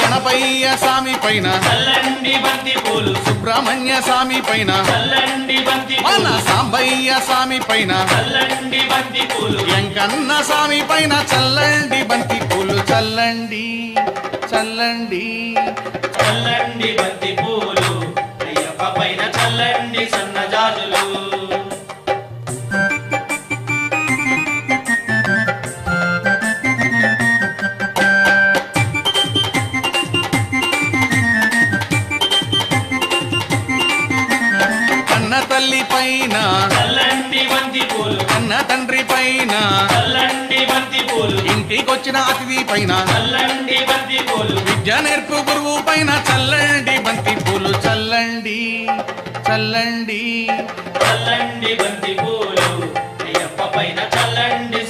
గణపయ్య స్వామి పైన చల్లండి బంతి పూలు సుబ్రహ్మణ్య స్వామి పైన చల్లండి బంతి మన పూలు సాంబయ్య స్వామి పైన చల్లండి బంతి పూలు వెంకన్న స్వామి పైన చల్లండి బంతి పూలు చల్లండి చల్లండి చల్లండి బంతి పూలు అయ్యప్ప పైన చల్లండి సన్నజాజులు కన్న తల్లి పైన చల్లండి బంతి పూలు కన్న తండ్రి పైన చల్లండి బంతి పూలు ఇంటికొచ్చిన అతిథి పైన చల్లండి బంతి పూలు విద్య నేర్పు గురువు పైన చల్లండి బంతి పూలు చల్లండి చల్లండి చల్లండి బంతి పూలు అయ్యప్ప పైన చల్లండి